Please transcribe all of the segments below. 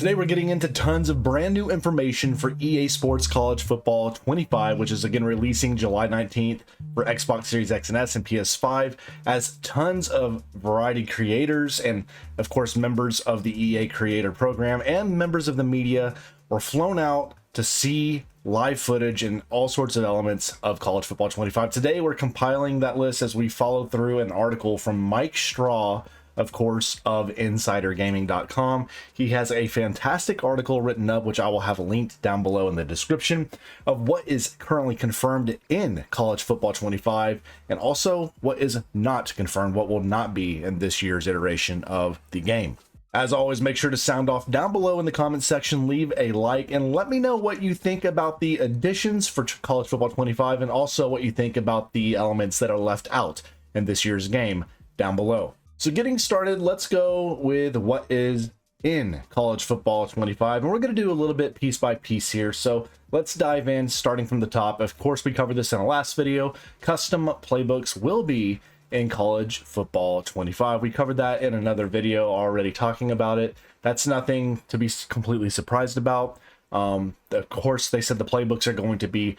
Today we're getting into tons of brand new information for EA Sports College Football 25, which is again releasing July 19th for Xbox Series X and S and PS5, as tons of variety creators and of course members of the EA Creator Program and members of the media were flown out to see live footage and all sorts of elements of College Football 25. Today we're compiling that list as we follow through an article from Mike Straw, of course, of InsiderGaming.com. He has a fantastic article written up, which I will have linked down below in the description, of what is currently confirmed in College Football 25, and also what is not confirmed, what will not be in this year's iteration of the game. As always, make sure to sound off down below in the comment section, leave a like, and let me know what you think about the additions for College Football 25, and also what you think about the elements that are left out in this year's game down below. So getting started, let's go with what is in College Football 25, and we're going to do a little bit piece by piece here. So let's dive in, starting from the top. Of course, we covered this in the last video. Custom playbooks will be in College Football 25. We covered that in another video already talking about it. That's nothing to be completely surprised about. Of course, they said the playbooks are going to be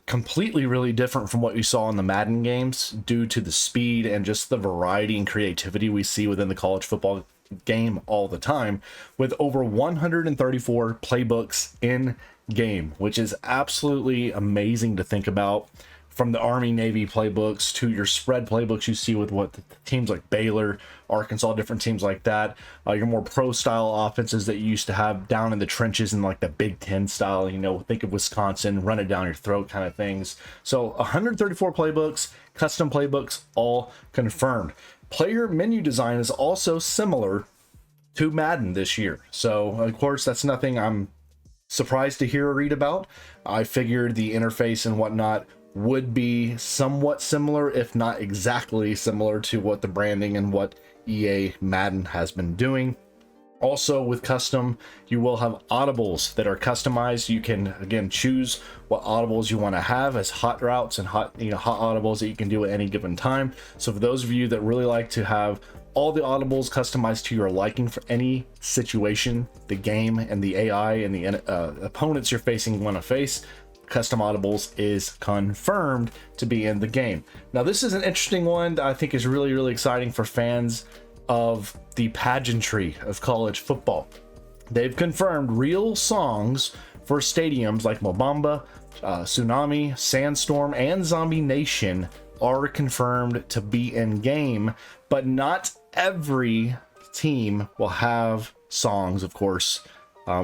completely really different from what you saw in the Madden games due to the speed and just the variety and creativity we see within the college football game all the time, with over 134 playbooks in game, which is absolutely amazing to think about. From the Army Navy playbooks to your spread playbooks you see with what teams like Baylor, Arkansas, different teams like that, your more pro style offenses that you used to have down in the trenches in like the Big Ten style, you know, think of Wisconsin, run it down your throat kind of things. So 134 playbooks, custom playbooks, all confirmed. Player menu design is also similar to Madden this year. So of course that's nothing I'm surprised to hear or read about. I figured the interface and whatnot would be somewhat similar, if not exactly similar, to what the branding and what EA Madden has been doing. Also with custom, you will have audibles that are customized. You can again choose what audibles you want to have as hot routes and hot audibles that you can do at any given time. So for those of you that really like to have all the audibles customized to your liking for any situation the game and the AI and the opponents you're facing want to face, custom audibles is confirmed to be in the game. Now this is an interesting one that I think is really exciting for fans of the pageantry of college football. They've confirmed real songs for stadiums like Mobamba, Tsunami, Sandstorm, and Zombie Nation are confirmed to be in game, but not every team will have songs, of course,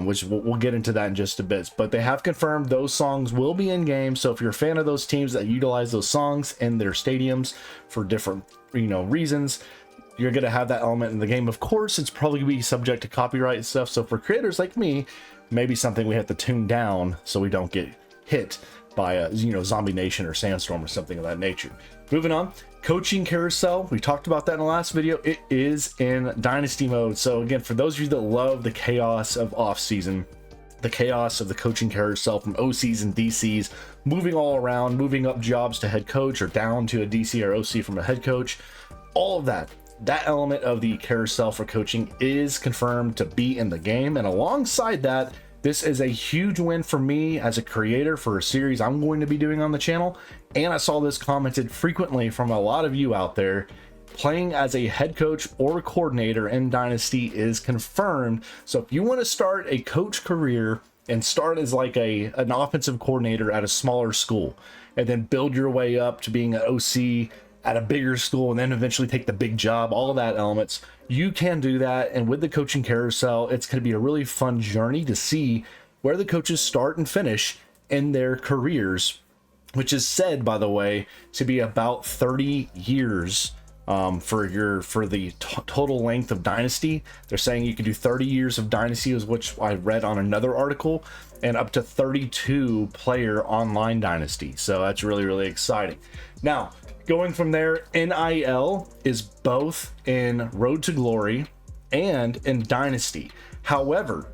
which we'll get into that in just a bit, but they have confirmed those songs will be in game. So if you're a fan of those teams that utilize those songs in their stadiums for different reasons, you're going to have that element in the game. Of course, it's probably going to be subject to copyright and stuff, so for creators like me, maybe something we have to tune down so we don't get hit by a Zombie Nation or Sandstorm or something of that nature. Moving on, coaching carousel, we talked about that in the last video. It is in dynasty mode. So again, for those of you that love the chaos of off season, the chaos of the coaching carousel from OCs and DCs, moving all around, moving up jobs to head coach or down to a DC or OC from a head coach, all of that element of the carousel for coaching is confirmed to be in the game. And alongside that, this is a huge win for me as a creator for a series I'm going to be doing on the channel. And I saw this commented frequently from a lot of you out there. Playing as a head coach or coordinator in Dynasty is confirmed. So if you want to start a coach career and start as like an offensive coordinator at a smaller school, and then build your way up to being an OC at a bigger school, and then eventually take the big job, all of that elements, you can do that. And with the coaching carousel, it's going to be a really fun journey to see where the coaches start and finish in their careers, which is said, by the way, to be about 30 years for the total length of Dynasty. They're saying you can do 30 years of Dynasty, which I read on another article, and up to 32 player online Dynasty. So that's really exciting. Now, going from there, NIL is both in Road to Glory and in Dynasty. However,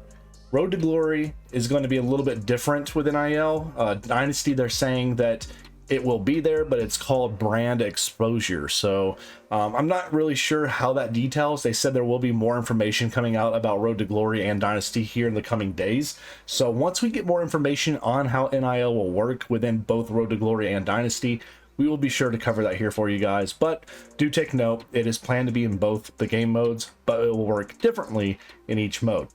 Road to Glory is going to be a little bit different with NIL. Dynasty, they're saying that it will be there, but it's called brand exposure. So I'm not really sure how that details. They said there will be more information coming out about Road to Glory and Dynasty here in the coming days. So once we get more information on how NIL will work within both Road to Glory and Dynasty, we will be sure to cover that here for you guys. But do take note, it is planned to be in both the game modes, but it will work differently in each mode.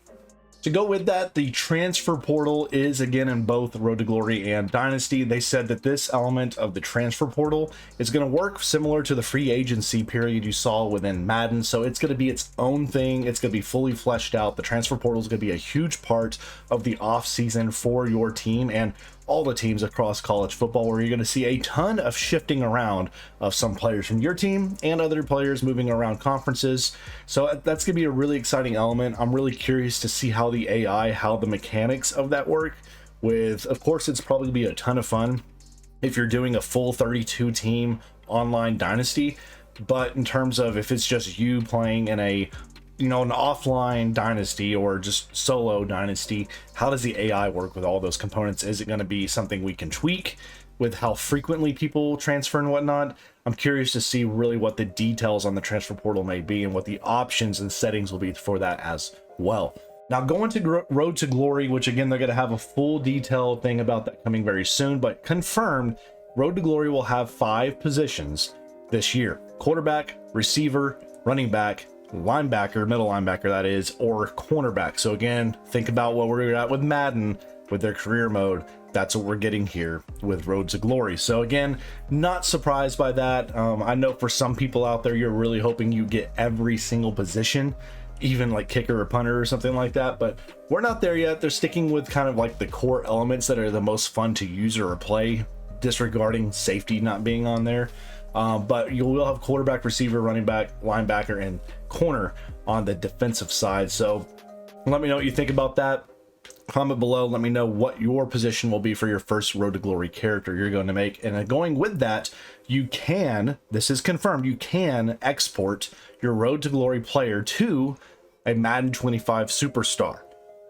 To go with that, the transfer portal is again in both Road to Glory and Dynasty. They said that this element of the transfer portal is going to work similar to the free agency period you saw within Madden. So it's going to be its own thing. It's going to be fully fleshed out. The transfer portal is going to be a huge part of the off season for your team and all the teams across college football, where you're going to see a ton of shifting around of some players from your team and other players moving around conferences. So that's going to be a really exciting element. I'm really curious to see how the AI, how the mechanics of that work. With, of course, it's probably going to be a ton of fun if you're doing a full 32 team online dynasty. But in terms of if it's just you playing in a an offline dynasty or just solo dynasty, how does the AI work with all those components? Is it going to be something we can tweak with how frequently people transfer and whatnot? I'm curious to see really what the details on the transfer portal may be and what the options and settings will be for that as well. Now going to Road to Glory, which again, they're going to have a full detailed thing about that coming very soon, but confirmed, Road to Glory will have 5 positions this year: quarterback, receiver, running back, linebacker, middle linebacker that is, or cornerback. So again, think about what we're at with Madden with their career mode. That's what we're getting here with Road to Glory. So again, not surprised by that. I know for some people out there, you're really hoping you get every single position, even like kicker or punter or something like that, but we're not there yet. They're sticking with kind of like the core elements that are the most fun to use or play, disregarding safety not being on there. But you will have quarterback, receiver, running back, linebacker, and corner on the defensive side. So let me know what you think about that. Comment below. Let me know what your position will be for your first Road to Glory character you're going to make. And going with that, you can, this is confirmed, you can export your Road to Glory player to a Madden 25 superstar.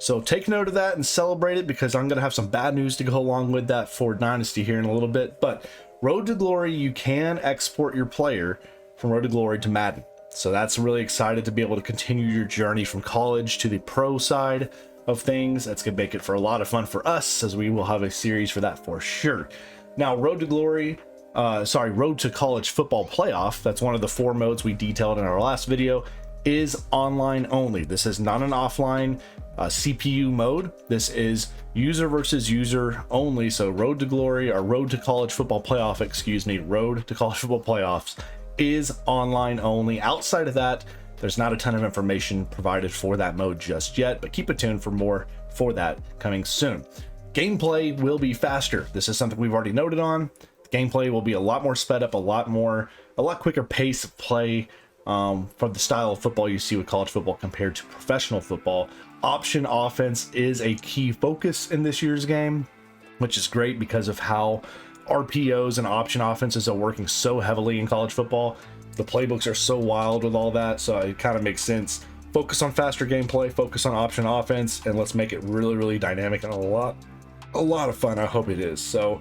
So take note of that and celebrate it, because I'm going to have some bad news to go along with that for Dynasty here in a little bit. But Road to Glory, you can export your player from Road to Glory to Madden. So that's really excited to be able to continue your journey from college to the pro side of things. That's going to make it for a lot of fun for us, as we will have a series for that for sure. Now, Road to Glory, Road to College Football Playoff, that's one of the 4 modes we detailed in our last video, is online only. This is not an offline CPU mode. This is user versus user only. So Road to Glory, or Road to College Football Playoff, Road to College Football Playoffs is online only. Outside of that, there's not a ton of information provided for that mode just yet, but keep it tuned for more for that coming soon. Gameplay will be faster. This is something we've already noted on. Gameplay will be a lot more sped up, a lot quicker pace of play from the style of football you see with college football compared to professional football. Option offense is a key focus in this year's game, which is great because of how RPOs and option offenses are working so heavily in college football. The playbooks are so wild with all that, so it kind of makes sense. Focus on faster gameplay, focus on option offense, and let's make it really, really dynamic and a lot of fun. I hope it is. So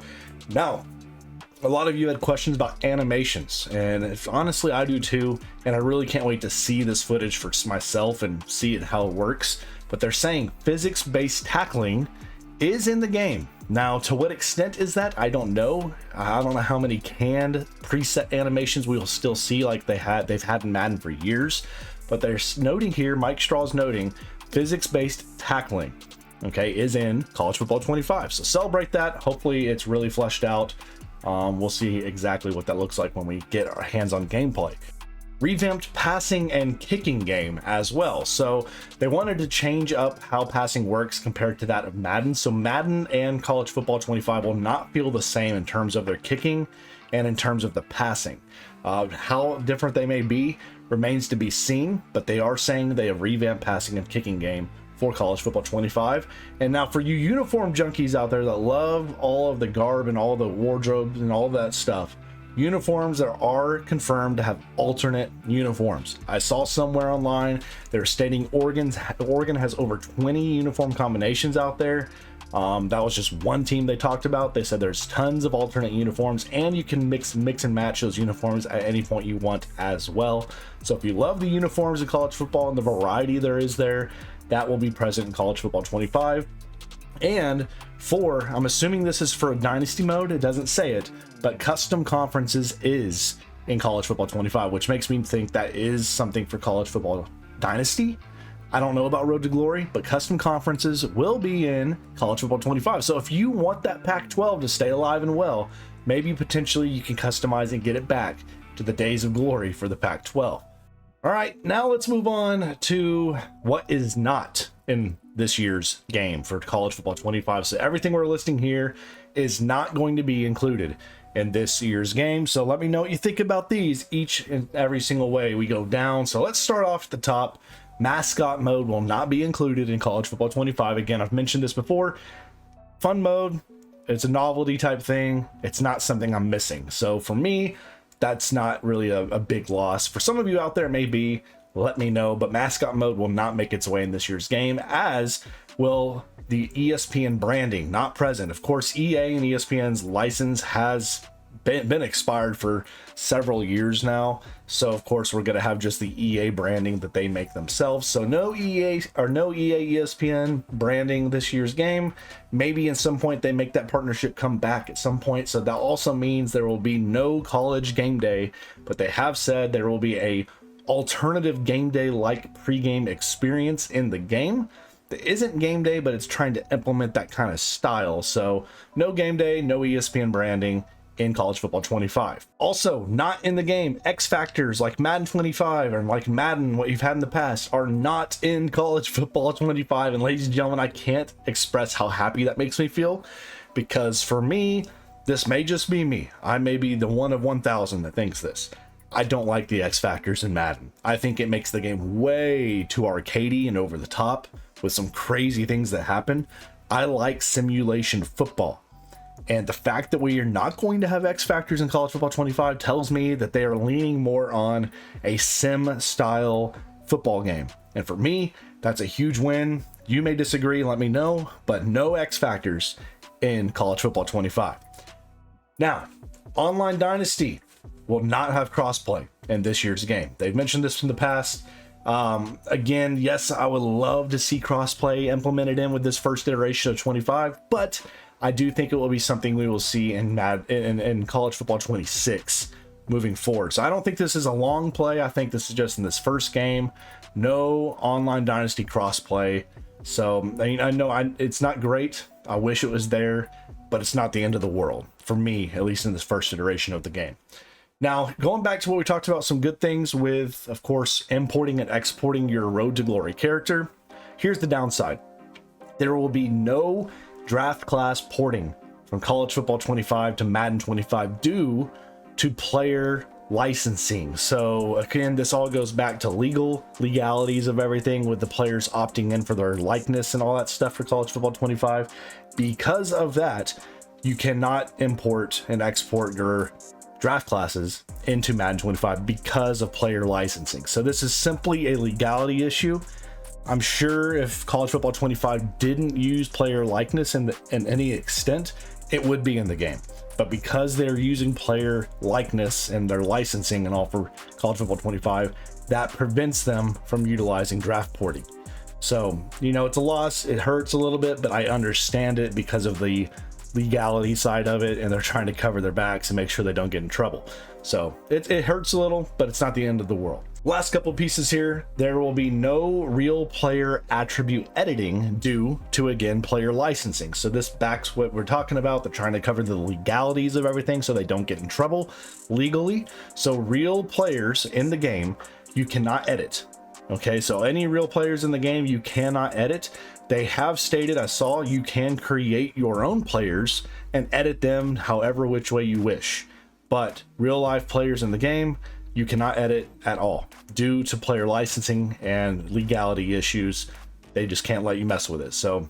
now, a lot of you had questions about animations, and honestly, I do too. And I really can't wait to see this footage for myself and see how it works. But they're saying physics-based tackling is in the game. Now, to what extent is that? I don't know. I don't know how many canned preset animations we will still see like they've had in Madden for years. But they're noting here, Mike Straw's noting, physics-based tackling, okay, is in College Football 25. So celebrate that. Hopefully it's really fleshed out. We'll see exactly what that looks like when we get our hands on gameplay. Revamped passing and kicking game as well. So they wanted to change up how passing works compared to that of Madden. So Madden and College Football 25 will not feel the same in terms of their kicking and in terms of the passing. How different they may be remains to be seen, but they are saying they have revamped passing and kicking game for College Football 25. And now for you uniform junkies out there that love all of the garb and all the wardrobes and all that stuff, uniforms that are confirmed to have alternate uniforms. I saw somewhere online they're stating Oregon has over 20 uniform combinations out there. That was just one team they talked about. They said there's tons of alternate uniforms, and you can mix and match those uniforms at any point you want as well. So if you love the uniforms in college football and the variety there is there, that will be present in College Football 25. And for, I'm assuming this is for a dynasty mode, it doesn't say it, but custom conferences is in College Football 25, which makes me think that is something for College Football Dynasty. I don't know about Road to Glory, but custom conferences will be in College Football 25. So if you want that Pac-12 to stay alive and well, maybe potentially you can customize and get it back to the days of glory for the Pac-12. All right, now let's move on to what is not in this year's game for College Football 25. So everything we're listing here is not going to be included in this year's game. So let me know what you think about these each and every single way we go down. So let's start off at the top. Mascot mode will not be included in College Football 25. Again, I've mentioned this before. Fun mode, it's a novelty type thing. It's not something I'm missing. So for me, that's not really a big loss. For some of you out there, it may be. Let me know. But mascot mode will not make its way in this year's game, as will the ESPN branding, not present. Of course, EA and ESPN's license has been expired for several years now, so of course we're going to have just the EA branding that they make themselves. So no EA ESPN branding this year's game. Maybe at some point they make that partnership come back at some point, so that also means there will be no college game day, but they have said there will be a alternative game day like pregame experience in the game. It isn't game day, but it's trying to implement that kind of style. So no game day, no ESPN branding in College Football 25. Also, not in the game, X factors like Madden 25 or like Madden, what you've had in the past, are not in College Football 25. And ladies and gentlemen, I can't express how happy that makes me feel, because for me, this may just be me. I may be the one of 1,000 that thinks this. I don't like the X factors in Madden. I think it makes the game way too arcadey and over the top with some crazy things that happen. I like simulation football. And the fact that we are not going to have X factors in College Football 25 tells me that they are leaning more on a sim style football game. And for me, that's a huge win. You may disagree, let me know, but no X factors in College Football 25. Now, Online Dynasty will not have crossplay in this year's game. They've mentioned this in the past. Again, yes, I would love to see crossplay implemented in with this first iteration of 25, but I do think it will be something we will see in College Football 26 moving forward. So I don't think this is a long play. I think this is just in this first game. No Online Dynasty crossplay. So I know it's not great. I wish it was there, but it's not the end of the world for me, at least in this first iteration of the game. Now, going back to what we talked about, some good things with, of course, importing and exporting your Road to Glory character. Here's the downside. There will be no draft class porting from College Football 25 to Madden 25 due to player licensing. So again, this all goes back to legalities of everything, with the players opting in for their likeness and all that stuff for College Football 25. Because of that, you cannot import and export your draft classes into Madden 25 because of player licensing. So this is simply a legality issue. I'm sure if College Football 25 didn't use player likeness in any extent, it would be in the game. But because they're using player likeness and their licensing and all for College Football 25, that prevents them from utilizing draft porting. So, it's a loss. It hurts a little bit, but I understand it because of the legality side of it, and they're trying to cover their backs and make sure they don't get in trouble. So it hurts a little, but it's not the end of the world. Last couple pieces here. There will be no real player attribute editing due to, again, player licensing. So this backs what we're talking about. They're trying to cover the legalities of everything so they don't get in trouble legally. So real players in the game, you cannot edit. Okay, so any real players in the game, you cannot edit. They have stated, I saw, you can create your own players and edit them however which way you wish. But real life players in the game, you cannot edit at all due to player licensing and legality issues. They just can't let you mess with it. So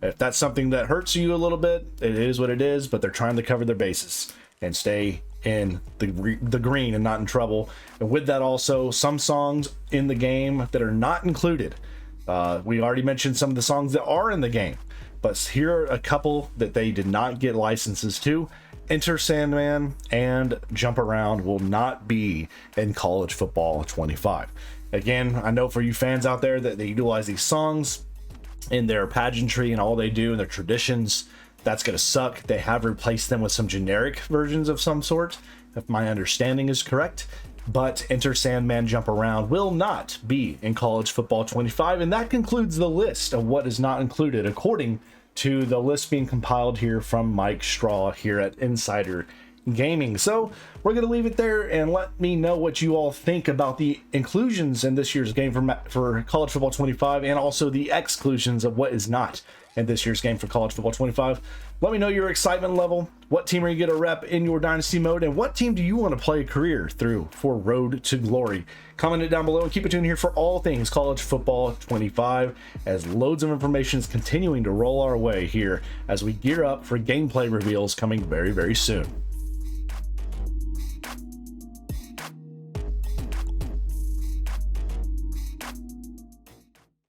if that's something that hurts you a little bit, it is what it is, but they're trying to cover their bases and stay in the green and not in trouble. And with that, also some songs in the game that are not included We already mentioned some of the songs that are in the game, but here are a couple that they did not get licenses to. Enter Sandman and Jump Around will not be in College Football 25. Again, I know for you fans out there that they utilize these songs in their pageantry and all they do and their traditions, that's going to suck. They have replaced them with some generic versions of some sort, if my understanding is correct. But Enter Sandman, Jump Around will not be in College Football 25, and that concludes the list of what is not included according to the list being compiled here from Mike Straw here at Insider Gaming. So we're going to leave it there, and let me know what you all think about the inclusions in this year's game for College Football 25, and also the exclusions of what is not in this year's game for College Football 25. Let me know your excitement level. What team are you going to rep in your Dynasty mode, and what team do you want to play a career through for Road to Glory? Comment it down below and keep it tuned here for all things College Football 25, as loads of information is continuing to roll our way here as we gear up for gameplay reveals coming very, very soon.